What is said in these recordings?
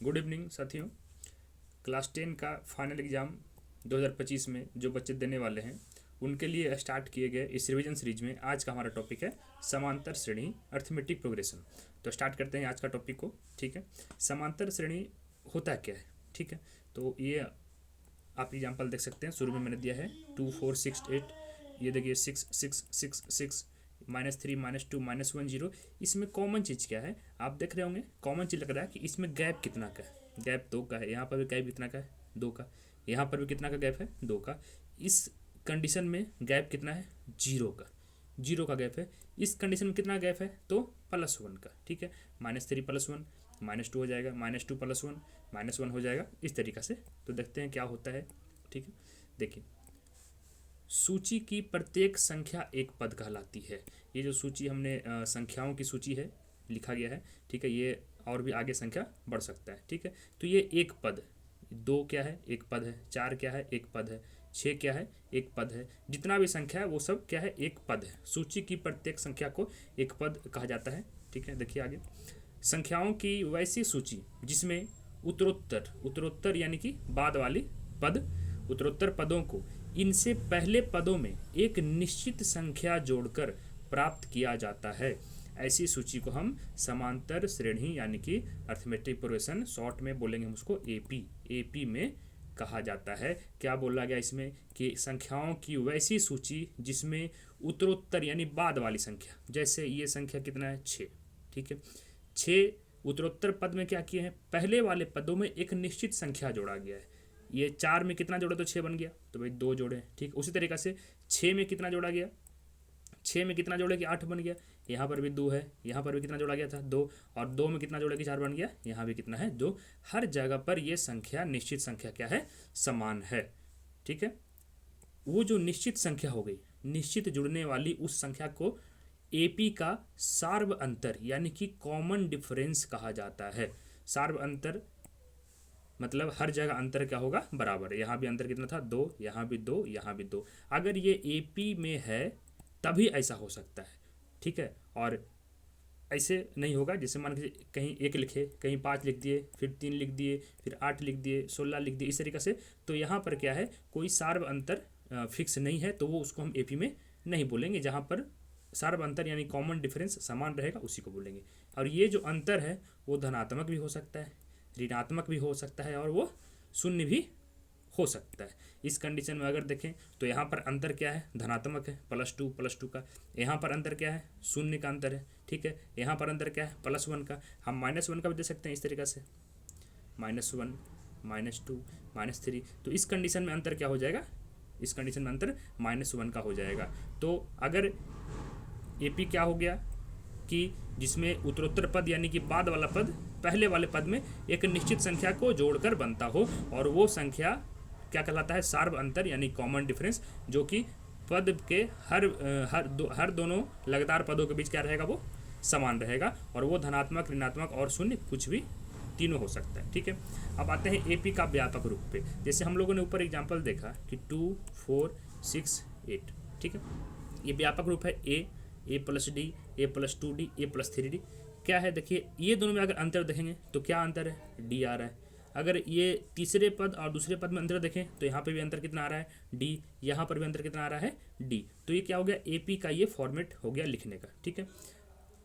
Good evening साथियों। Class 10 का final exam 2025 में जो बच्चे देने वाले हैं उनके लिए स्टार्ट किए गए इस रिवीजन सीरीज में आज का हमारा टॉपिक है समांतर श्रेणी अर्थमेटिक प्रोग्रेशन। तो स्टार्ट करते हैं आज का टॉपिक को। ठीक है, समांतर श्रेणी होता क्या है। ठीक है, तो ये आप एग्जाम्पल देख सकते हैं। शुरू में मैंने दिया है 2 4 6 8, ये देखिए 6 6 6 6 -3 -2 -1 0। इसमें कॉमन चीज़ क्या है आप देख रहे होंगे। कॉमन चीज़ लग रहा है कि इसमें गैप कितना का है। गैप 2 का है, यहाँ पर भी गैप कितना का है 2 का, यहाँ पर भी कितना का गैप है 2 का। इस कंडीशन में गैप कितना है 0 का, 0 का गैप है। इस कंडीशन में कितना गैप है तो +1 का। ठीक है, -3 +1 -2 हो जाएगा, -2 +1 -1 हो जाएगा इस तरीक़ा से। तो देखते हैं क्या होता है। ठीक है, देखिए सूची की प्रत्येक संख्या एक पद कहलाती है। ये जो सूची हमने संख्याओं की सूची है लिखा गया है। ठीक है, ये और भी आगे संख्या बढ़ सकता है। ठीक है, तो ये एक पद, 2 क्या है एक पद है, 4 क्या है एक पद है, 6 क्या है एक पद है। जितना भी संख्या है वो सब क्या है एक पद है। सूची की प्रत्येक संख्या को एक पद कहा जाता है। ठीक है, देखिए आगे, संख्याओं की वैसी सूची जिसमें उत्तरोत्तर, उत्तरोत्तर यानी कि बाद वाली पद, उत्तरोत्तर पदों को इनसे पहले पदों में एक निश्चित संख्या जोड़कर प्राप्त किया जाता है, ऐसी सूची को हम समांतर श्रेणी यानी कि अर्थमेटिक प्रोग्रेशन, शॉर्ट में बोलेंगे हम उसको एपी, एपी में कहा जाता है। क्या बोला गया इसमें कि संख्याओं की वैसी सूची जिसमें उत्तरोत्तर यानी बाद वाली संख्या, जैसे ये संख्या कितना है 6। ठीक है, 6 उत्तरोत्तर पद में क्या किए हैं, पहले वाले पदों में एक निश्चित संख्या जोड़ा गया है। ये 4 में कितना जोड़ा तो 6 बन गया, तो भाई 2 जोड़े। ठीक, उसी तरीक़ा से 6 में कितना जोड़ा गया, 6 में कितना जोड़े कि 8 बन गया। यहाँ पर भी 2 है, यहाँ पर भी कितना जोड़ा गया था 2, और 2 में कितना जोड़े कि 4 बन गया। यहाँ भी कितना है 2। हर जगह पर ये संख्या निश्चित संख्या क्या है समान है। ठीक है, वो जो निश्चित संख्या हो गई, निश्चित जुड़ने वाली उस संख्या को एपी का सार्व अंतर यानी कि कॉमन डिफरेंस कहा जाता है। सार्व अंतर मतलब हर जगह अंतर क्या होगा बराबर। यहाँ भी अंतर कितना था 2, यहाँ भी 2, यहाँ भी 2। अगर ये एपी में है तभी ऐसा हो सकता है। ठीक है, और ऐसे नहीं होगा जैसे मान लीजिए कहीं 1 लिखे, कहीं 5 लिख दिए, फिर 3 लिख दिए, फिर 8 लिख दिए, 16 लिख दिए, इस तरीक़े से। तो यहाँ पर क्या है कोई सार्व अंतर फिक्स नहीं है, तो वो उसको हम एपी में नहीं बोलेंगे। जहाँ पर सार्व अंतर यानी कॉमन डिफरेंस समान रहेगा उसी को बोलेंगे। और ये जो अंतर है वो धनात्मक भी हो सकता है, ऋणात्मक भी हो सकता है, और वो शून्य भी हो सकता है। इस कंडीशन में अगर देखें तो यहाँ पर अंतर क्या है धनात्मक है, +2 का। यहाँ पर अंतर क्या है शून्य का अंतर है। ठीक है, यहाँ पर अंतर क्या है +1 का। हम -1 का भी दे सकते हैं इस तरीक़ा से, -1 -2 -3। तो इस कंडीशन में अंतर क्या हो जाएगा, इस कंडीशन में अंतर -1 का हो जाएगा। तो अगर एपी क्या हो गया कि जिसमें उत्तरोत्तर पद यानी कि बाद वाला पद पहले वाले पद में एक निश्चित संख्या को जोड़कर बनता हो, और वो संख्या क्या कहलाता है सार्व अंतर यानी कॉमन डिफरेंस, जो कि पद के हर दोनों लगातार पदों के बीच क्या रहेगा वो समान रहेगा, और वो धनात्मक ऋणात्मक और शून्य कुछ भी तीनों हो सकता है। ठीक है, अब आते हैं एपी का व्यापक रूप पे। जैसे हम लोगों ने ऊपर एग्जाम्पल देखा कि 2 4 6 8। ठीक है, ये व्यापक रूप है ए + D, a + 2d, a + 3d। क्या है देखिए, ये दोनों में अगर अंतर देखेंगे तो क्या अंतर है डी आ रहा है। अगर ये तीसरे पद और दूसरे पद में अंतर देखें तो यहाँ पे भी अंतर कितना आ रहा है डी, यहाँ पर भी अंतर कितना आ रहा है डी। तो ये क्या हो गया एपी का ये फॉर्मेट हो गया लिखने का। ठीक है,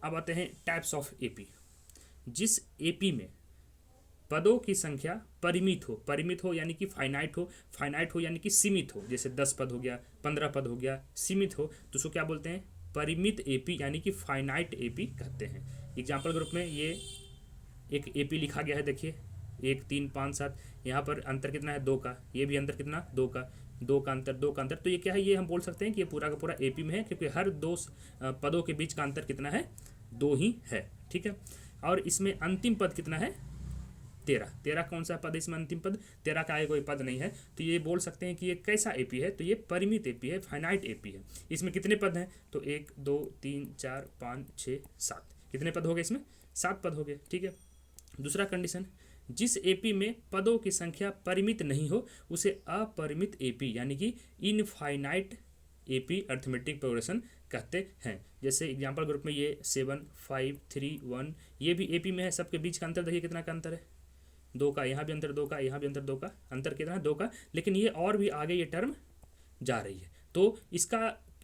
अब आते हैं टाइप्स ऑफ एपी। जिस एपी में पदों की संख्या परिमित हो यानी कि फाइनाइट हो यानी कि सीमित हो, जैसे 10 पद हो गया, 15 पद हो गया, सीमित हो, तो उसको क्या बोलते हैं परिमित एपी यानी कि फाइनाइट एपी कहते हैं। एग्जाम्पल ग्रुप में ये एक एपी लिखा गया है, देखिए 1 3 5 7। यहाँ पर अंतर कितना है 2 का, ये भी अंतर कितना 2 का, 2 का अंतर, 2 का अंतर। तो ये क्या है, ये हम बोल सकते हैं कि ये पूरा का पूरा एपी में है, क्योंकि हर दो पदों के बीच का अंतर कितना है 2 ही है। ठीक है, और इसमें अंतिम पद कितना है 13 कौन सा पद है इसमें अंतिम पद 13 का आगे कोई पद नहीं है। तो ये बोल सकते हैं कि ये कैसा एपी है, तो ये परिमित एपी है, फाइनाइट एपी है। इसमें कितने पद हैं तो 1 2 3 4 5 6 7, कितने पद हो गए इसमें 7 पद हो गए। ठीक है, दूसरा कंडीशन, जिस एपी में पदों की संख्या परिमित नहीं हो उसे अपरिमित एपी यानी कि इनफाइनाइट एपी अर्थमेटिक प्रोग्रेशन कहते हैं। जैसे एग्जाम्पल ग्रुप में ये 7 5 3 1, ये भी एपी में है, सबके बीच का अंतर देखिए कितना का अंतर है 2 का, यहाँ भी अंतर 2 का, यहाँ भी अंतर 2 का, अंतर कितना है 2 का, लेकिन ये और भी आगे ये टर्म जा रही है, तो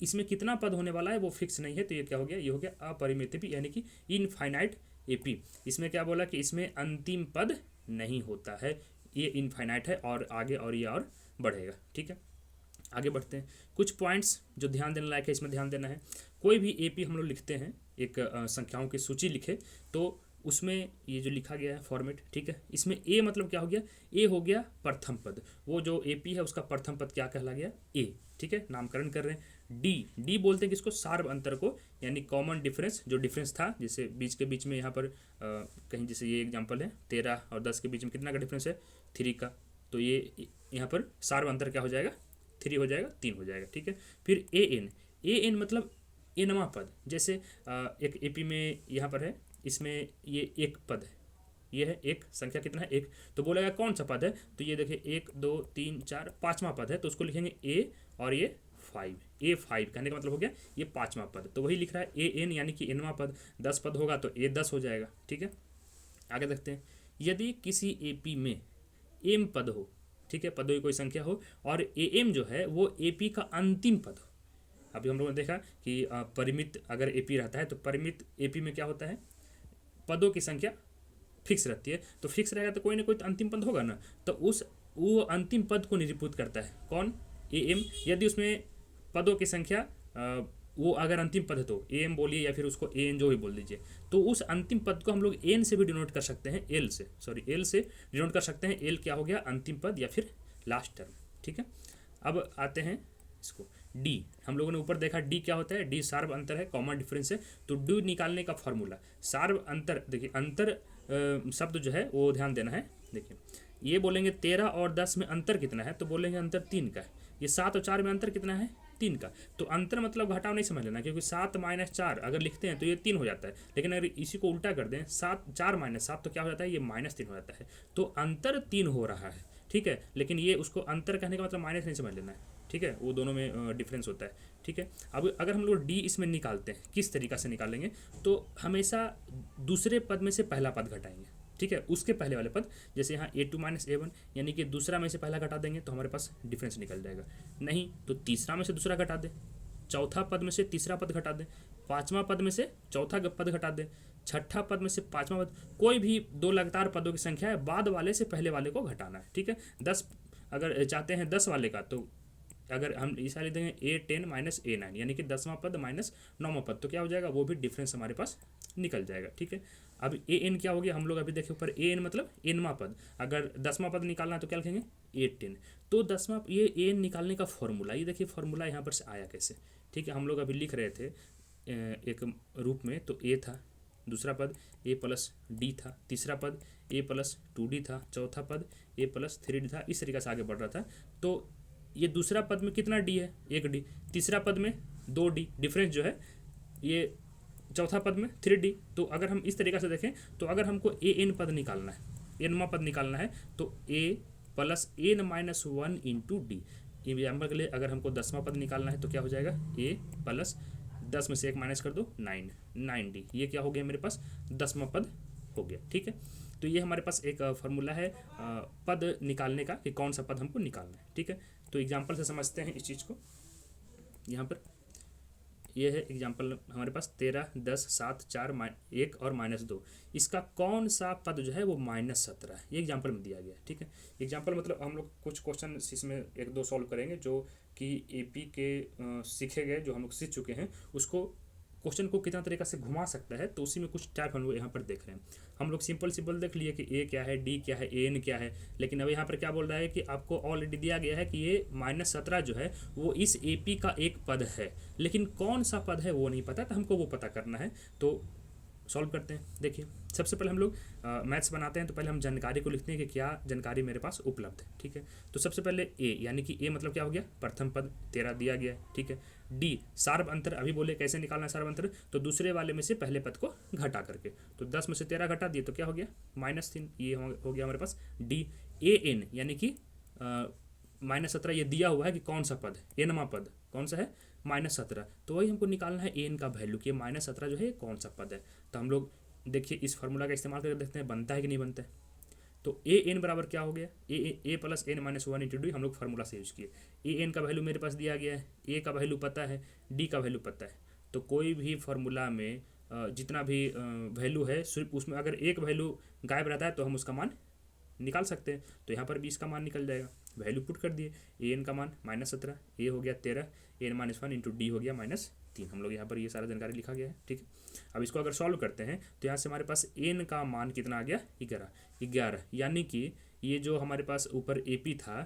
इसमें कितना पद होने वाला है वो फिक्स नहीं है। तो ये क्या हो गया, ये हो गया अपरिमित एपी यानी कि इनफाइनाइट एपी। इसमें क्या बोला कि इसमें अंतिम पद नहीं होता है, ये इनफाइनाइट है और आगे और ये और बढ़ेगा। ठीक है, आगे बढ़ते हैं। कुछ पॉइंट्स जो ध्यान देने लायक है, इसमें ध्यान देना है। कोई भी एपी हम लोग लिखते हैं, एक संख्याओं की सूची लिखे, तो उसमें ये जो लिखा गया है फॉर्मेट, ठीक है, इसमें ए मतलब क्या हो गया, ए हो गया प्रथम पद, वो जो एपी है उसका प्रथम पद क्या कहला गया, ए। ठीक है, नामकरण कर रहे हैं। डी बोलते हैं किसको, सार्व अंतर को, यानी कॉमन डिफरेंस, जो डिफरेंस था, जैसे बीच के बीच में यहाँ पर कहीं, जैसे ये एग्जांपल है 13 और 10 के बीच में कितना का डिफरेंस है, 3 का, तो ये यहाँ पर सार्व अंतर क्या हो जाएगा, 3 हो जाएगा, 3 हो जाएगा। ठीक है, फिर ए एन मतलब एनवा पद, जैसे एक एपी में यहाँ पर है, इसमें ये एक पद है, ये है एक संख्या, कितना है, एक, तो बोलेगा कौन सा पद है, तो ये देखिए 1 2 3 4 पाँचवा पद है, तो उसको लिखेंगे ए और ये 5, A5 कहने का मतलब हो गया ये पाँचवा पद, तो वही लिख रहा है ए एन यानी कि एनवा पद। 10 पद होगा तो ए 10 हो जाएगा। ठीक है, आगे देखते हैं। यदि किसी एपी में एम पद हो, ठीक है, पदों की कोई संख्या हो, और ए एम जो है वो एपी का अंतिम पद हो। अभी हम लोगों ने देखा कि परिमित अगर एपी रहता है तो परिमित एपी में क्या होता है, पदों की संख्या फिक्स रहती है, तो फिक्स रहेगा तो कोई ना कोई तो अंतिम पद होगा ना, तो वो अंतिम पद को निरूपित करता है कौन, ए एम। यदि उसमें पदों की संख्या वो अगर अंतिम पद है तो ए एम बोलिए या फिर उसको ए एन जो भी बोल दीजिए, तो उस अंतिम पद को हम लोग एन से भी डिनोट कर सकते हैं, एल से डिनोट कर सकते हैं। एल क्या हो गया, अंतिम पद या फिर लास्ट टर्म। ठीक है, अब आते हैं इसको डी। हम लोगों ने ऊपर देखा डी क्या होता है, डी सार्व अंतर है, कॉमन डिफरेंस है। तो डी निकालने का फॉर्मूला, सार्व अंतर, देखिए अंतर शब्द जो है वो ध्यान देना है। देखिए ये बोलेंगे 13 और 10 में अंतर कितना है, तो बोलेंगे अंतर 3 का है। ये 7 और 4 में अंतर कितना है, 3 का, तो अंतर मतलब घटाव नहीं समझ लेना, क्योंकि 7 - 4 अगर लिखते हैं तो ये 3 हो जाता है, लेकिन अगर इसी को उल्टा कर दें 4 - 7 तो क्या हो जाता है, ये -3 हो जाता है, तो अंतर 3 हो रहा है। ठीक है, लेकिन ये उसको अंतर कहने का मतलब माइनस नहीं समझ लेना है। ठीक है, वो दोनों में डिफरेंस होता है। ठीक है, अब अगर हम लोग डी इसमें निकालते हैं, किस तरीका से निकालेंगे, तो हमेशा दूसरे पद में से पहला पद घटाएंगे। ठीक है, उसके पहले वाले पद, जैसे यहाँ A2 - A1 यानी कि दूसरा में से पहला घटा देंगे तो हमारे पास डिफरेंस निकल जाएगा। नहीं तो तीसरा में से दूसरा घटा दे, चौथा पद में से तीसरा पद घटा दे, पाँचवा पद में से चौथा पद घटा दे, छठा पद में से पाँचवा पद, कोई भी 2 लगातार पदों की संख्या है, बाद वाले से पहले वाले को घटाना है। ठीक है, 10 अगर चाहते हैं 10 वाले का, तो अगर हम ऐसा लिख देंगे A10 - A9 यानी कि 10वां पद माइनस 9वां पद, तो क्या हो जाएगा, वो भी डिफरेंस हमारे पास निकल जाएगा। ठीक है, अब AN क्या हो गया, हम लोग अभी देखे ऊपर AN मतलब एनवा पद, अगर 10वां पद निकालना है तो क्या लिखेंगे A10। तो 10वां ये AN निकालने का फॉर्मूला, ये देखिए फॉर्मूला यहाँ पर से आया कैसे। ठीक है, हम लोग अभी लिख रहे थे एक रूप में, तो A था, दूसरा पद A+D था, तीसरा पद A+2D था, चौथा पद A+3D था, इस तरीके से आगे बढ़ रहा था। तो ये दूसरा पद में कितना डी है, 1 डी, तीसरा पद में 2 डी, डिफरेंस जो है ये चौथा पद में 3 डी। तो अगर हम इस तरीके से देखें, तो अगर हमको ए एन पद निकालना है, एनवा पद निकालना है, तो A+N-1 इंटू डी। एग्जाम्पल के लिए अगर हमको 10वां पद निकालना है तो क्या हो जाएगा, A+10 में से 1 माइनस कर दो 9D, ये क्या हो गया मेरे पास 10वां पद हो गया। ठीक है, तो ये हमारे पास एक फार्मूला है पद निकालने का कि कौन सा पद हमको निकालना है। ठीक है, तो एग्जांपल से समझते हैं इस चीज़ को। यहाँ पर ये है एग्जांपल हमारे पास 13, 10, 7, 4, 1 और -2, इसका कौन सा पद जो है वो -17 है, ये एग्जांपल में दिया गया है। ठीक है, एग्जांपल मतलब हम लोग कुछ क्वेश्चन इसमें 1-2 सॉल्व करेंगे जो कि एपी के सीखे गए, जो हम लोग सीख चुके हैं, उसको क्वेश्चन को कितना तरीका से घुमा सकता है, तो उसी में कुछ टाइप हम लोग यहाँ पर देख रहे हैं। हम लोग सिंपल देख लिए कि ए क्या है, डी क्या है, एन क्या है, लेकिन अब यहाँ पर क्या बोल रहा है कि आपको ऑलरेडी दिया गया है कि ये -17 जो है वो इस एपी का एक पद है, लेकिन कौन सा पद है वो नहीं पता, तो हमको वो पता करना है। तो सॉल्व करते हैं। देखिए सबसे पहले हम लोग मैथ्स बनाते हैं, तो पहले हम जानकारी को लिखते हैं कि क्या जानकारी मेरे पास उपलब्ध है। ठीक है, तो सबसे पहले ए, यानी कि ए मतलब क्या हो गया, प्रथम पद 13 दिया गया है। ठीक है, डी सार्व अंतर, अभी बोले कैसे निकालना है सार्व अंतर, तो दूसरे वाले में से पहले पद को घटा करके, तो 10 में से 13 घटा दिए तो क्या हो गया -3, ये हो गया हमारे पास डी। ए एन यानी कि -17 ये दिया हुआ है कि कौन सा पद है, एनवा पद कौन सा है -17, तो वही हमको निकालना है एन का वैल्यू कि -17 जो है कौन सा पद है। तो हम लोग देखिए इस फार्मूला का इस्तेमाल करके देखते हैं बनता है कि नहीं बनता है। तो तो ए एन बराबर क्या हो गया, A plus N minus one into D, हम लोग फार्मूला से यूज किए। ए एन का वैल्यू मेरे पास दिया गया है, ए का वैल्यू पता है, डी का वैल्यू पता है। तो कोई भी फार्मूला में जितना भी वैल्यू है, सिर्फ उसमें अगर एक वैल्यू गायब रहता है तो हम उसका मान निकाल सकते हैं। तो यहाँ पर भी इसका मान निकल जाएगा, वैल्यू पुट कर दिए। ए एन का मान -17, ए हो गया 13, n minus one into d हो गया -3। हम लोग यहाँ पर ये सारा जानकारी लिखा गया है, ठीक है। अब इसको अगर सॉल्व करते हैं तो यहाँ से हमारे पास एन का मान कितना आ गया, 11, यानी कि ये जो हमारे पास ऊपर ए पी था,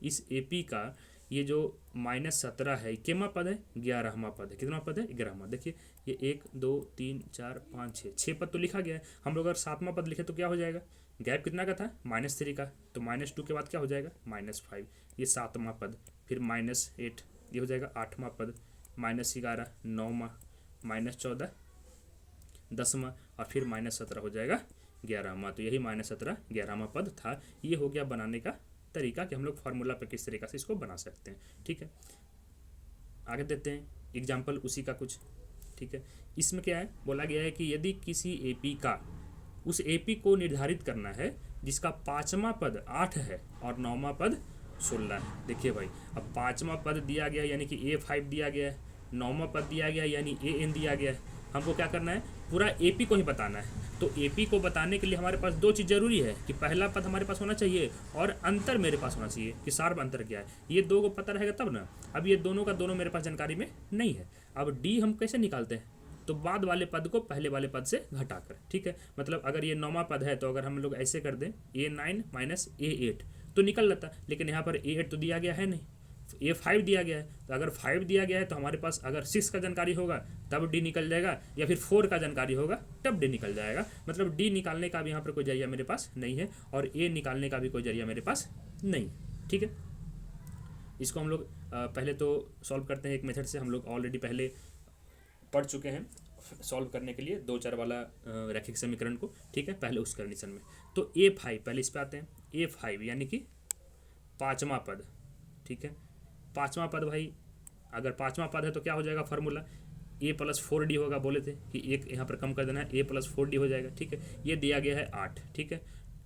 इस ए पी का ये जो -17 है, कितना पद है, 11वां पद है। कितना पद है, 11वां। देखिए ये 1 2 3 4 5 6 पद तो लिखा गया है। हम लोग अगर 7वां पद लिखे तो क्या हो जाएगा, गैप कितना का था, -3 का, तो -2 के बाद क्या हो जाएगा, -5, ये 7वां पद। फिर -8 ये हो जाएगा 8वां पद, -11 9वां, -14 10वां, और फिर -17 हो जाएगा 11वां। तो यही -17 11वां पद था। ये हो गया बनाने का तरीका कि हम लोग फार्मूला पे किस तरीका से इसको बना सकते हैं, ठीक है। आगे देते हैं एग्जाम्पल उसी का कुछ, ठीक है। इसमें क्या है, बोला गया है कि यदि किसी एपी का, उस एपी को निर्धारित करना है जिसका 5वां पद 8 है और 9वां पद 16 है। देखिए भाई, अब 5वां पद दिया गया यानी कि A5 दिया गया है, 9वां पद दिया गया यानी AN दिया गया है। हमको क्या करना है, पूरा एपी को ही बताना है। तो एपी को बताने के लिए हमारे पास दो चीज़ जरूरी है कि पहला पद हमारे पास होना चाहिए और अंतर मेरे पास होना चाहिए कि सार्व अंतर क्या है। ये दो को पता रहेगा तब ना। अब ये दोनों का दोनों मेरे पास जानकारी में नहीं है। अब डी हम कैसे निकालते हैं, तो बाद वाले पद को पहले वाले पद से घटाकर, ठीक है। मतलब अगर ये 9वां पद है तो अगर हम लोग ऐसे कर दें A9 माइनस A8 तो निकल जाता, लेकिन यहाँ पर A8 तो दिया गया है नहीं, A5 दिया गया है। तो अगर 5 दिया गया है तो हमारे पास अगर 6 का जानकारी होगा तब डी निकल जाएगा, या फिर 4 का जानकारी होगा तब डी निकल जाएगा। मतलब डी निकालने का भी यहाँ पर कोई जरिया मेरे पास नहीं है और ए निकालने का भी कोई जरिया मेरे पास नहीं, ठीक है। इसको हम लोग पहले तो सॉल्व करते हैं एक मेथड से, हम लोग ऑलरेडी पहले पढ़ चुके हैं सॉल्व करने के लिए 2 चर वाला रैखिक समीकरण को, ठीक है। पहले उस कंडीशन में तो A5, पहले इस पे आते हैं। A5 यानी कि 5वां पद, ठीक है। 5वां पद भाई, अगर 5वां पद है तो क्या हो जाएगा फार्मूला, A प्लस 4D होगा। बोले थे कि एक यहाँ पर कम कर देना है, A प्लस 4D हो जाएगा, ठीक है। ये दिया गया है 8, ठीक है।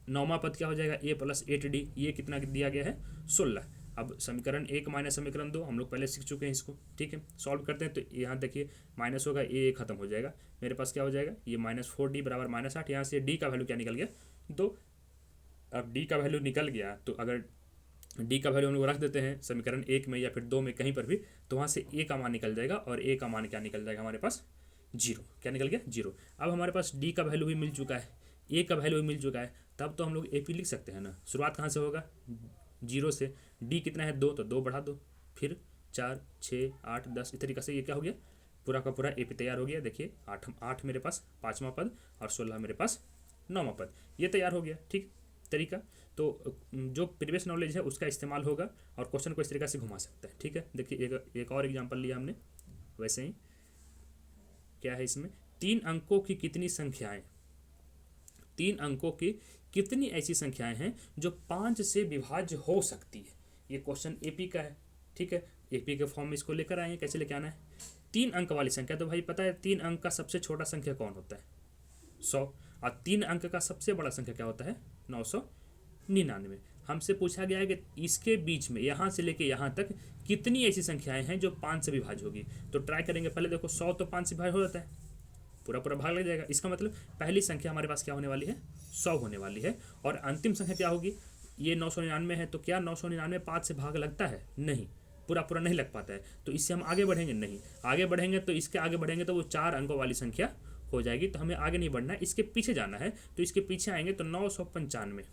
9वां पद क्या हो जाएगा, A प्लस 8D, ये कितना दिया गया है 16। अब समीकरण 1 माइनस समीकरण 2 हम लोग पहले सीख चुके हैं इसको, ठीक है। सॉल्व करते हैं तो यहाँ देखिए माइनस होगा, ए खत्म हो जाएगा, मेरे पास क्या हो जाएगा, ये -4D बराबर -8। यहाँ से डी का वैल्यू क्या निकल गया, 2। अब डी का वैल्यू निकल गया तो अगर डी का वैल्यू हम लोग रख देते हैं समीकरण 1 में या फिर 2 में कहीं पर भी, तो वहाँ से ए का मान निकल जाएगा और ए का मान क्या निकल जाएगा हमारे पास, 0। क्या निकल गया, 0। अब हमारे पास डी का वैल्यू भी मिल चुका है, ए का वैल्यू भी मिल चुका है, तब तो हम लोग ए पी लिख सकते हैं ना। शुरुआत कहाँ से होगा, 0 से। डी कितना है, 2, तो 2 बढ़ा दो, फिर 4 6 8 10, इस तरीके से ये क्या हो गया, पूरा का पूरा ए पी तैयार हो गया। देखिए 8 मेरे पास 5वां पद और 16 मेरे पास 9वां पद, ये तैयार हो गया, ठीक तरीका। तो जो प्रीवियस नॉलेज है उसका इस्तेमाल होगा और क्वेश्चन को इस तरीके से घुमा सकता है, ठीक है। देखिए एक और एग्जांपल लिया हमने, वैसे ही क्या है इसमें, 3 अंकों की कितनी संख्याएं, 3 अंकों की कितनी ऐसी संख्याएं हैं जो 5 से विभाज्य हो सकती है। ये क्वेश्चन एपी का है, ठीक है। एपी के फॉर्म में इसको लेकर आएंगे, कैसे लेके आना है, 3 अंक वाली संख्या। तो भाई पता है 3 अंक का सबसे छोटा संख्या कौन होता है, 100, और 3 अंक का सबसे बड़ा संख्या क्या होता है, 999। हमसे पूछा गया है कि इसके बीच में यहाँ से लेके यहाँ तक कितनी ऐसी संख्याएं हैं जो 5 से विभाज्य होगी। तो ट्राई करेंगे, पहले देखो 100 तो 5 से विभाज्य हो जाता है, पूरा पूरा भाग लग जाएगा। इसका मतलब पहली संख्या हमारे पास क्या होने वाली है, 100 होने वाली है। और अंतिम संख्या क्या होगी, ये 999 है, तो क्या 999 5 से भाग लगता है, नहीं, पूरा पूरा नहीं लग पाता है। तो इससे हम आगे बढ़ेंगे नहीं, आगे बढ़ेंगे तो इसके आगे बढ़ेंगे तो वो 4 अंकों वाली संख्या हो जाएगी। तो हमें आगे नहीं बढ़ना है, इसके पीछे जाना है। तो इसके पीछे आएंगे तो 995,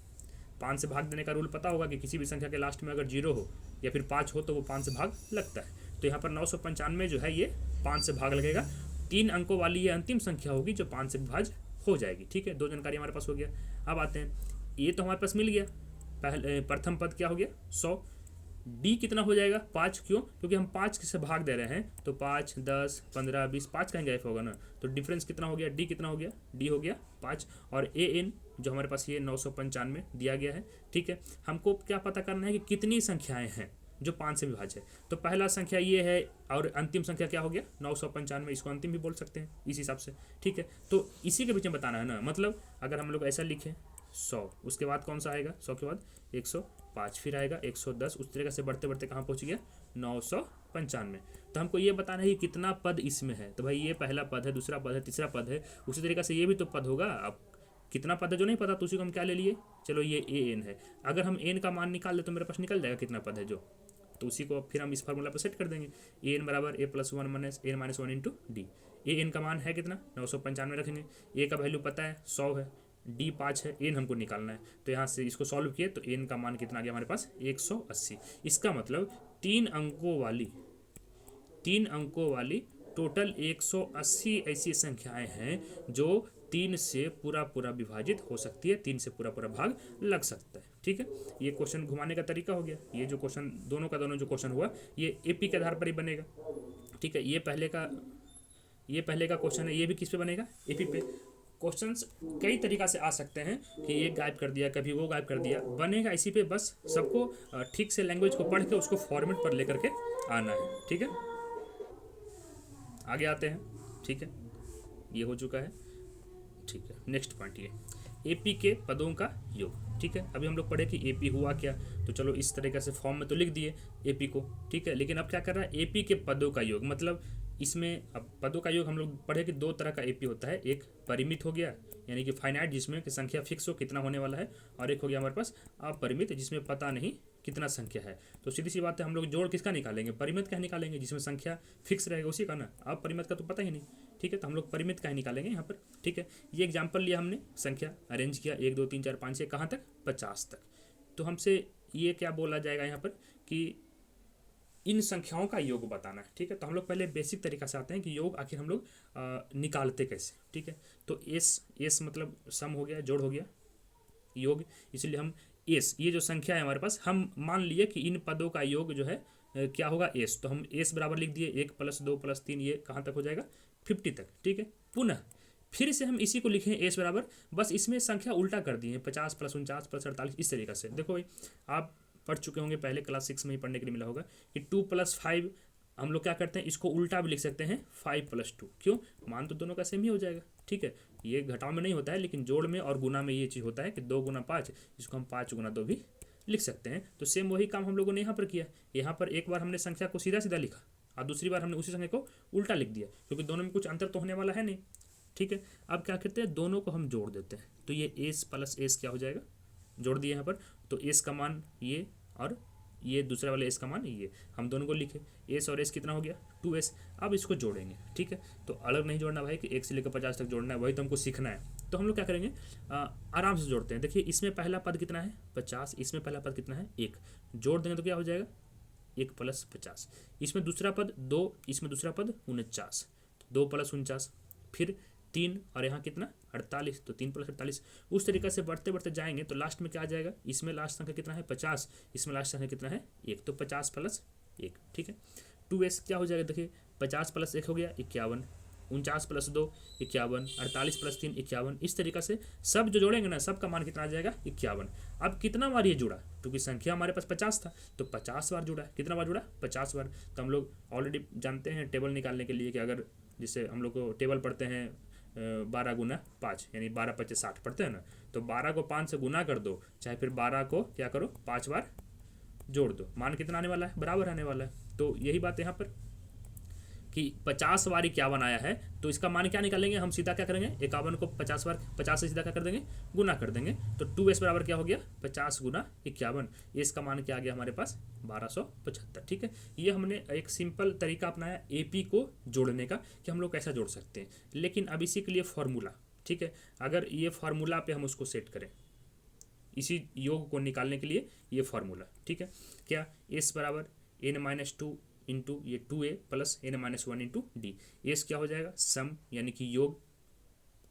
5 से भाग देने का रूल पता होगा कि किसी भी संख्या के लास्ट में अगर 0 हो या फिर 5 हो तो वो 5 से भाग लगता है। तो यहाँ पर 995 जो है ये 5 से भाग लगेगा। 3 अंकों वाली ये अंतिम संख्या होगी जो 5 से विभाज्य हो जाएगी, ठीक है। 2 जानकारी हमारे पास हो गया। अब आते हैं, ये तो हमारे पास मिल गया, पहले प्रथम पद क्या हो गया 100। डी कितना हो जाएगा 5, क्यों, क्योंकि हम 5 से भाग दे रहे हैं तो 5 10 15 20, 5 का एफ होगा ना। तो डिफरेंस कितना हो गया, डी कितना हो गया, डी हो गया 5। और ए एन जो हमारे पास ये 995 दिया गया है, ठीक है। हमको क्या पता करना है कि कितनी संख्याएं हैं जो 5 से विभाज्य है। तो पहला संख्या ये है और अंतिम संख्या क्या हो गया 995, इसको अंतिम भी बोल सकते हैं इस हिसाब से, ठीक है। तो इसी के बीच में बताना है ना। मतलब अगर हम लोग ऐसा लिखें 100, उसके बाद कौन सा आएगा 100 के बाद 105, फिर आएगा 110, उस तरीके से बढ़ते बढ़ते कहाँ पहुँच गया 995। तो हमको ये बताना है कि कितना पद इसमें है। तो भाई ये पहला पद है, दूसरा पद है, तीसरा पद है, उसी तरीके से ये भी तो पद होगा। अब कितना पद है जो नहीं पता तो उसी को हम क्या ले लिए, चलो ये ए एन है। अगर हम एन का मान निकाल ले तो मेरे पास निकल जाएगा कितना पद है जो, तो उसी को फिर हम इस फार्मूला पर सेट कर देंगे। ए एन बराबर A plus one minus N minus one into D. A N का मान है कितना 995 रखेंगे, ए का वैल्यू पता है 100 है, डी 5 है, एन हमको निकालना है। तो यहाँ से इसको सॉल्व किए तो एन का मान कितना आ गया हमारे पास 180। इसका मतलब 3 अंकों वाली टोटल 180 ऐसी संख्याएं हैं जो 3 से पूरा पूरा विभाजित हो सकती है, 3 से पूरा पूरा भाग लग सकता है। ठीक है, ये क्वेश्चन घुमाने का तरीका हो गया। ये जो क्वेश्चन दोनों का दोनों जो क्वेश्चन हुआ ये एपी के आधार पर ही बनेगा। ठीक है, ये पहले का क्वेश्चन है, ये भी किस पे बनेगा एपी पे। क्वेश्चंस कई तरीका से आ सकते हैं कि ये गायब कर दिया, कभी वो गायब कर दिया, बनेगा इसी पे। बस सबको ठीक से लैंग्वेज को पढ़ के उसको फॉर्मेट पर लेकर के आना है। ठीक है, आगे आते हैं। ठीक है, ये हो चुका है। ठीक है, नेक्स्ट पॉइंट ये एपी के पदों का योग। ठीक है, अभी हम लोग पढ़े कि एपी हुआ क्या, तो चलो इस तरीके से फॉर्म में तो लिख दिए एपी को। ठीक है, लेकिन अब क्या कर रहा है एपी के पदों का योग, मतलब इसमें अब पदों का योग हम लोग पढ़े कि 2 तरह का एपी होता है। एक परिमित हो गया यानी कि फाइनाइट जिसमें कि संख्या फिक्स हो कितना होने वाला है, और एक हो गया हमारे पास अपरिमित जिसमें पता नहीं कितना संख्या है। तो सीधी सी बात है, हम लोग जोड़ किसका निकालेंगे, परिमित का निकालेंगे जिसमें संख्या फिक्स रहेगा उसी का ना। अपरिमित का तो पता ही नहीं। ठीक है, तो हम लोग परिमित का ही निकालेंगे यहाँ पर। ठीक है, ये एग्जाम्पल लिया हमने, संख्या अरेंज किया 1 2 3 4 5 6 कहाँ तक 50 तक। तो हमसे ये क्या बोला जाएगा यहाँ पर कि इन संख्याओं का योग बताना है। ठीक है, तो हम लोग पहले बेसिक तरीका से आते हैं कि योग आखिर हम लोग निकालते कैसे। ठीक है, तो एस मतलब सम हो गया, जोड़ हो गया, योग, इसलिए हम एस, ये जो संख्या है हमारे पास, हम मान लिए कि इन पदों का योग जो है क्या होगा एस, तो हम एस बराबर लिख दिए 1 + 2 + 3, ये कहाँ तक हो जाएगा 50 तक। ठीक है, पुनः फिर से हम इसी को लिखें एस बराबर, बस इसमें संख्या उल्टा कर दी है 50 + 49 + 48, इस तरीके से। देखो भाई आप पढ़ चुके होंगे, पहले क्लास 6 में ही पढ़ने के लिए मिला होगा कि 2 + 5 हम लोग क्या करते हैं, इसको उल्टा भी लिख सकते हैं 5 + 2। क्यों, मान तो दोनों का सेम ही हो जाएगा। ठीक है, ये घटाव में नहीं होता है, लेकिन जोड़ में और गुना में ये चीज़ होता है कि 2 × 5, इसको हम 5 × 2 भी लिख सकते हैं। तो सेम वही काम हम लोगों ने यहाँ पर किया। यहाँ पर एक बार हमने संख्या को सीधा सीधा लिखा और दूसरी बार हमने उसी संख्या को उल्टा लिख दिया, क्योंकि दोनों में कुछ अंतर तो होने वाला है नहीं। ठीक है, अब क्या करते हैं, दोनों को हम जोड़ देते हैं। तो ये एस + एस क्या हो जाएगा, जोड़ दिए यहाँ पर। तो एस का मान ये और ये दूसरे वाले एस का मान ये, हम दोनों को लिखे, एस और एस कितना हो गया 2s। अब इसको जोड़ेंगे। ठीक है, तो अलग नहीं जोड़ना भाई कि 1 से लेकर 50 तक जोड़ना है, वही तो हमको सीखना है। तो हम लोग क्या करेंगे, आराम से जोड़ते हैं। देखिए इसमें पहला पद कितना है 50, इसमें पहला पद कितना है 1, जोड़ देंगे तो क्या हो जाएगा 1 + 50। इसमें दूसरा पद 2, इसमें दूसरा पद 49, 2 + 49, फिर 3 और यहाँ कितना 48, तो 3 + 48। उस तरीके से बढ़ते बढ़ते जाएंगे तो लास्ट में क्या आ जाएगा, इसमें लास्ट संख्या कितना है 50, इसमें लास्ट संख्या कितना है 1, तो 50 + 1। ठीक है, 2s क्या हो जाएगा, देखिए 50 + 1 हो गया 51, 49 + 2 51, 48 + 3 51। इस तरीके से सब जो जोड़ेंगे ना, सब का मान कितना आ जाएगा 51। अब कितना बार ये जुड़ा, क्योंकि संख्या हमारे पास 50 था तो 50 बार जुड़ा। कितना बार जुड़ा 50 बार। तो हम लोग ऑलरेडी जानते हैं टेबल निकालने के लिए कि अगर जिससे हम लोग को टेबल पढ़ते हैं 12 × 5 यानी 12 × 5 = 60 पढ़ते हैं ना, तो 12 को 5 से गुना कर दो, चाहे फिर 12 को क्या करो 5 बार जोड़ दो, मान कितना आने वाला है बराबर आने वाला है। तो यही बात यहाँ पर कि 50 बार 51 आया है, तो इसका मान क्या निकालेंगे हम, सीधा क्या करेंगे 51 को 50 बार 50 से सीधा क्या कर देंगे गुना कर देंगे। तो 2s बराबर क्या हो गया 50 × 51, इसका मान क्या आ गया हमारे पास 1275। ठीक है, ये हमने एक सिंपल तरीका अपनाया एपी को जोड़ने का कि हम लोग कैसा जोड़ सकते हैं। लेकिन अब इसी के लिए फॉर्मूला, ठीक है, अगर ये फार्मूला पे हम उसको सेट करें, इसी योग को निकालने के लिए ये फार्मूला, ठीक है, क्या s बराबर n-2 इंटू ये 2a + n-1 into D. S क्या हो जाएगा सम यानी कि योग,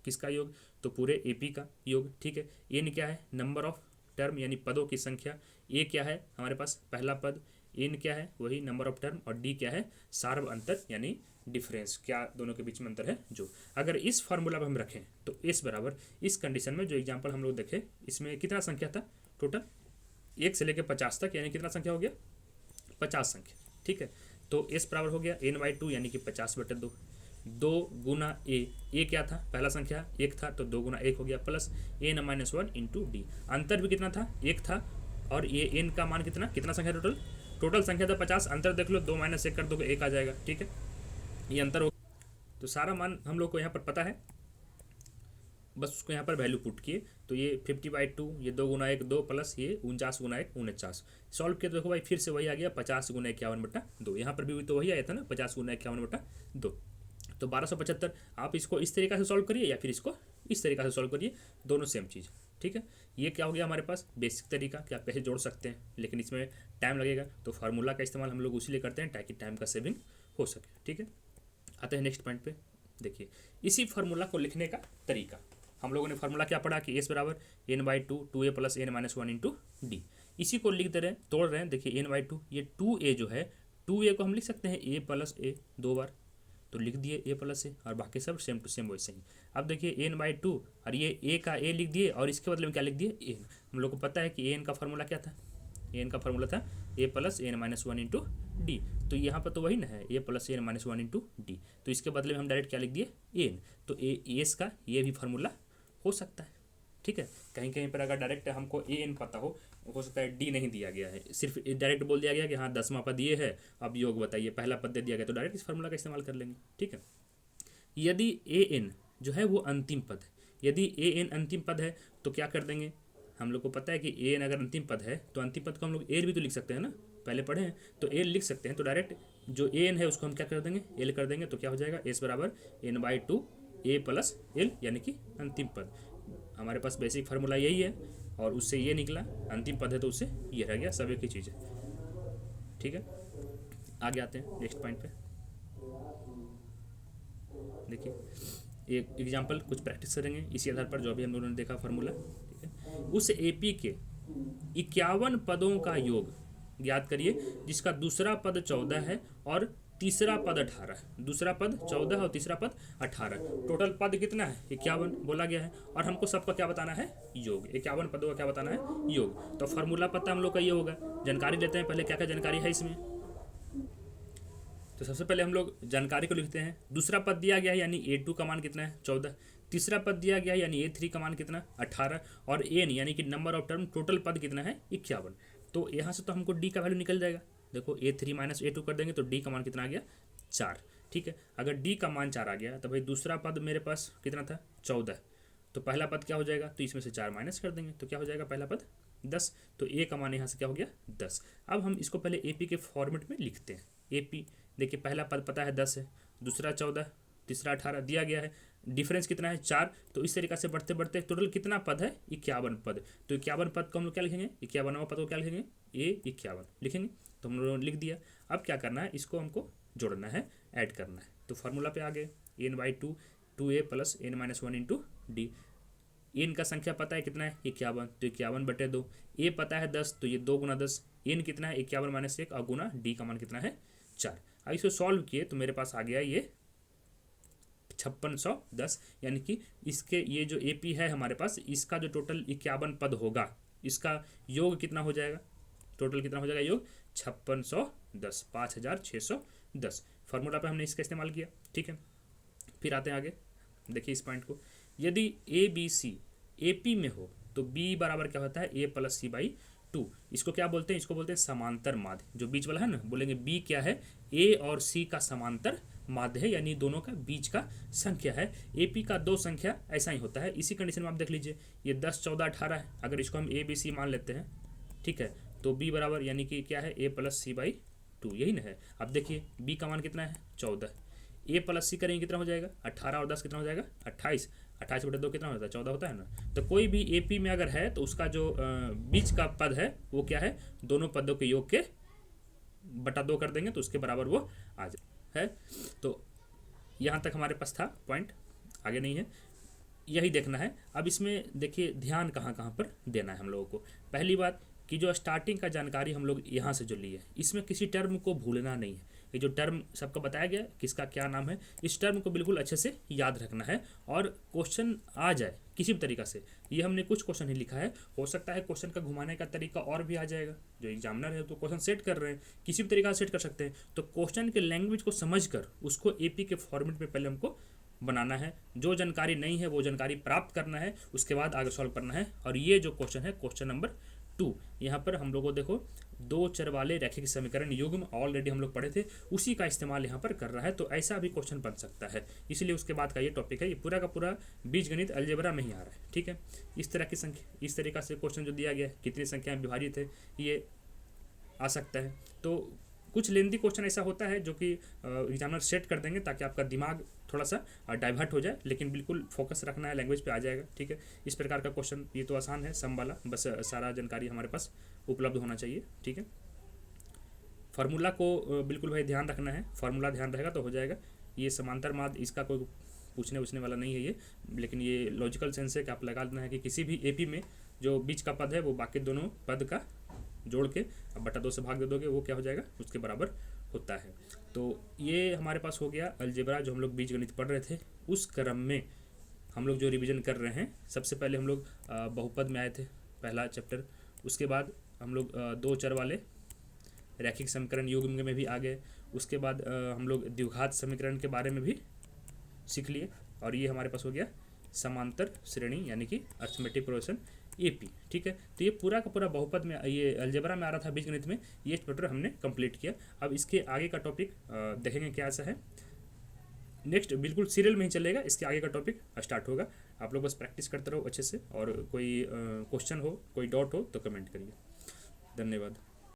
किसका योग, तो पूरे एपी का योग। ठीक है, एन क्या है नंबर ऑफ टर्म यानी पदों की संख्या, ए क्या है हमारे पास पहला पद, एन क्या है वही नंबर ऑफ टर्म, और डी क्या है सार्व अंतर यानी डिफरेंस, क्या दोनों के बीच में अंतर है जो। अगर इस फार्मूला पर हम रखें तो एस बराबर इस कंडीशन में जो एग्जाम्पल हम लोग देखे, इसमें कितना संख्या था टोटल 1 से लेकर 50 तक, यानी कितना संख्या हो गया 50 संख्या। ठीक है, तो s बराबर हो गया n/2 यानी कि 50/2, 2 गुना ए क्या था, पहला संख्या 1 था तो 2 गुना 1 हो गया, plus N minus 1 into d. अंतर भी कितना था, 1 था, और ये एन का मान कितना संख्या टोटल संख्या था 50, अंतर देख लो, 2 माइनस 1 कर दोगे 1 आ जाएगा। ठीक है, ये अंतर हो, तो सारा मान हम लोग को यहाँ पर पता है, बस उसको यहाँ पर वैल्यू पुट किए, तो ये 50/2, ये 2 गुना 1 2, प्लस ये 49 गुना 1 49। सॉल्व किया तो देखो भाई फिर से वही आ गया 50 गुना 51/2। यहाँ पर भी तो वही आया था ना 50 गुना 51/2, तो 1275। आप इसको इस तरीका से सॉल्व करिए या फिर इसको इस तरीका से सॉल्व करिए, दोनों सेम चीज़। ठीक है, ये क्या हो गया हमारे पास बेसिक तरीका कि आप कैसे जोड़ सकते हैं, लेकिन इसमें टाइम लगेगा, तो फार्मूला का इस्तेमाल हम लोग उसीलिए करते हैं ताकि टाइम का सेविंग हो सके। ठीक है, आते हैं नेक्स्ट पॉइंट पे। देखिए इसी फार्मूला को लिखने का तरीका, हम लोगों ने फार्मूला क्या पढ़ा कि एस बराबर n/2 2a plus n minus 1 into D. इसी को लिख दे रहे हैं, तोड़ रहे हैं। देखिए n/2, ये 2a जो है, 2a को हम लिख सकते हैं a प्लस a 2 बार, तो लिख दिए a प्लस a, और बाकी सब सेम टू सेम वैसे ही। अब देखिए n/2 और ये a का a लिख दिए, और इसके बदले में क्या लिख दिए n। हम लोग को पता है कि an का फार्मूला क्या था, an का फार्मूला था a plus n minus 1 into D. तो यहाँ पर तो वही ना है a plus n minus 1 into D, तो इसके बदले में हम डायरेक्ट क्या लिख दिए n। तो एस का ये भी फार्मूला हो सकता है। ठीक है, कहीं कहीं पर अगर डायरेक्ट हमको an पता हो सकता है d नहीं दिया गया है, सिर्फ डायरेक्ट बोल दिया गया कि हाँ 10वां पद ये है, अब योग बताइए, पहला पद दे दिया गया, तो डायरेक्ट इस फार्मूला का इस्तेमाल कर लेंगे। ठीक है, यदि an जो है वो अंतिम पद है, यदि an अंतिम पद है तो क्या कर देंगे, हम लोग को पता है कि an अगर अंतिम पद है तो अंतिम पद को हम लोग l भी तो लिख सकते हैं ना, पहले पढ़े हैं तो l लिख सकते हैं, तो डायरेक्ट जो an है उसको हम क्या कर देंगे l कर देंगे, तो क्या हो जाएगा s बराबर n/2 a प्लस l, यानी कि अंतिम पद। हमारे पास बेसिक फार्मूला यही है, और उससे ये निकला, अंतिम पद है तो उससे ये रह गया, सब एक ही चीज़ है। ठीक है, आगे आते हैं नेक्स्ट पॉइंट पे। देखिए एक एग्जांपल कुछ प्रैक्टिस करेंगे इसी आधार पर जो अभी हम लोगों ने देखा फार्मूला। ठीक है, उस एपी के 51 पदों का योग ज्ञात करिए जिसका दूसरा पद 14 है और तीसरा पद 18। दूसरा पद 14 और तीसरा पद 18, टोटल पद कितना है 51 बोला गया है, और हमको सबका क्या बताना है योग, 51 पदों का क्या बताना है योग। तो फार्मूला पता हम लोग का ये होगा, जानकारी लेते हैं पहले क्या क्या जानकारी है इसमें। तो सबसे पहले हम लोग जानकारी को लिखते हैं, दूसरा पद दिया गया है यानी a2 का मान कितना है 14, तीसरा पद दिया गया है यानी a3 का मान कितना 18, और n यानी कि नंबर ऑफ टर्म टोटल पद कितना है 51। तो यहाँ से तो हमको d का वैल्यू निकल जाएगा, देखो a3 माइनस a2 कर देंगे तो d का मान कितना आ गया 4। ठीक है, अगर d का मान 4 आ गया तो भाई दूसरा पद मेरे पास कितना था 14, तो पहला पद क्या हो जाएगा, तो इसमें से 4 माइनस कर देंगे तो क्या हो जाएगा पहला पद 10, तो a का मान यहाँ से क्या हो गया 10। अब हम इसको पहले AP के फॉर्मेट में लिखते हैं। AP देखिए पहला पद पता है 10 है, दूसरा 14, तीसरा 18 दिया गया है, डिफरेंस कितना है 4, तो इस तरीका से बढ़ते बढ़ते टोटल कितना पद है 51 पद। तो 51 पद को हम लोग क्या लिखेंगे, 51वां पद को क्या लिखेंगे A51 लिखेंगे, तो हम लोगों ने लिख दिया। अब क्या करना है, इसको हमको जोड़ना है, ऐड करना है, तो फार्मूला पे आ गए n/2 2a plus n minus 1 into d. N का संख्या पता है कितना है 51, तो 51/2, ए पता है 10 तो ये 2 गुना 10, एन कितना है 51 माइनस 1 और गुना डी का मान कितना है 4। अब इसको सॉल्व किए तो मेरे पास आ गया ये 5610, यानी कि इसके ये जो एपी है हमारे पास, इसका जो टोटल 51 पद होगा इसका योग कितना हो जाएगा, टोटल कितना हो जाएगा योग 5610, 5610। फार्मूला पे हमने इसका इस्तेमाल किया। ठीक है, फिर आते हैं आगे, देखिए इस पॉइंट को, यदि A B C A P में हो तो बी बराबर क्या होता है ए प्लस सी बाई 2। इसको क्या बोलते हैं, इसको बोलते हैं समांतर माध्य, जो बीच वाला है ना, बोलेंगे बी क्या है ए और सी का समांतर माध्य है, यानी दोनों का बीच का संख्या है। ए पी का 2 संख्या ऐसा ही होता है। इसी कंडीशन में आप देख लीजिए, ये 10 14 18 है, अगर इसको हम ए बी सी मान लेते हैं, ठीक है, तो बी बराबर यानी कि क्या है ए प्लस सी बाई 2, यही ना है। अब देखिए बी का मान कितना है 14, ए प्लस सी करेंगे कितना हो जाएगा 18 और 10 कितना हो जाएगा 28, 28/2 कितना होता है 14 होता है ना। तो कोई भी एपी में अगर है तो उसका जो बीच का पद है वो क्या है, दोनों पदों के योग के बटा 2 कर देंगे तो उसके बराबर वो आ जाए है। तो यहाँ तक हमारे पास था पॉइंट, आगे नहीं है, यही देखना है। अब इसमें देखिए ध्यान कहाँ कहाँ पर देना है हम लोगों को। पहली बात कि जो स्टार्टिंग का जानकारी हम लोग यहाँ से जो ली है, इसमें किसी टर्म को भूलना नहीं है। ये जो टर्म सबको बताया गया किसका क्या नाम है, इस टर्म को बिल्कुल अच्छे से याद रखना है, और क्वेश्चन आ जाए किसी भी तरीका से। ये हमने कुछ क्वेश्चन ही लिखा है, हो सकता है क्वेश्चन का घुमाने का तरीका और भी आ जाएगा। जो एग्जामिनर है तो क्वेश्चन सेट कर रहे हैं, किसी भी तरीका से सेट कर सकते हैं। तो क्वेश्चन के लैंग्वेज को समझकर उसको एपी के फॉर्मेट में पहले हमको बनाना है। जो जानकारी नहीं है वो जानकारी प्राप्त करना है, उसके बाद आगे सॉल्व करना है। और ये जो क्वेश्चन है क्वेश्चन नंबर 2, यहाँ पर हम लोग को देखो दो चर वाले रैखिक समीकरण युग्म ऑलरेडी हम लोग पढ़े थे, उसी का इस्तेमाल यहाँ पर कर रहा है। तो ऐसा भी क्वेश्चन बन सकता है, इसलिए उसके बाद का ये टॉपिक है। ये पूरा का पूरा बीजगणित अलजेब्रा में ही आ रहा है, ठीक है। इस तरह की संख्या, इस तरीका से क्वेश्चन जो दिया गया है, कितनी संख्याएं विभाजित है, ये आ सकता है। तो कुछ लेंदी क्वेश्चन ऐसा होता है जो कि एग्जामिनर सेट कर देंगे ताकि आपका दिमाग थोड़ा सा डाइवर्ट हो जाए, लेकिन बिल्कुल फोकस रखना है, लैंग्वेज पे आ जाएगा, ठीक है। इस प्रकार का क्वेश्चन ये तो आसान है, सम वाला, बस सारा जानकारी हमारे पास उपलब्ध होना चाहिए, ठीक है। फार्मूला को बिल्कुल भाई ध्यान रखना है, फार्मूला ध्यान रहेगा तो हो जाएगा। ये समांतर माध्य, इसका कोई पूछने उछने वाला नहीं है ये, लेकिन ये लॉजिकल सेंस है कि आप लगा देना है कि किसी भी एपी में जो बीच का पद है वो बाकी दोनों पद का जोड़ के अब बटा 2 से भाग दे दोगे, वो क्या हो जाएगा, उसके बराबर होता है। तो ये हमारे पास हो गया अलजेब्रा, जो हम लोग बीजगणित पढ़ रहे थे। उस क्रम में हम लोग जो रिवीजन कर रहे हैं, सबसे पहले हम लोग बहुपद में आए थे, पहला चैप्टर। उसके बाद हम लोग दो चर वाले रैखिक समीकरण युग्म में भी आ गए। उसके बाद हम लोग द्विघात समीकरण के बारे में भी सीख लिए। और ये हमारे पास हो गया समांतर श्रेणी यानी कि अर्थमेटिक प्रोग्रेशन एपी, ठीक है। तो ये पूरा का पूरा बहुपद में, ये अलजेब्रा में आ रहा था बीजगणित में, ये चैप्टर हमने कंप्लीट किया। अब इसके आगे का टॉपिक देखेंगे क्या सा है, नेक्स्ट बिल्कुल सीरियल में ही चलेगा, इसके आगे का टॉपिक स्टार्ट होगा। आप लोग बस प्रैक्टिस करते रहो अच्छे से, और कोई क्वेश्चन हो, कोई डाउट हो तो कमेंट करिए। धन्यवाद।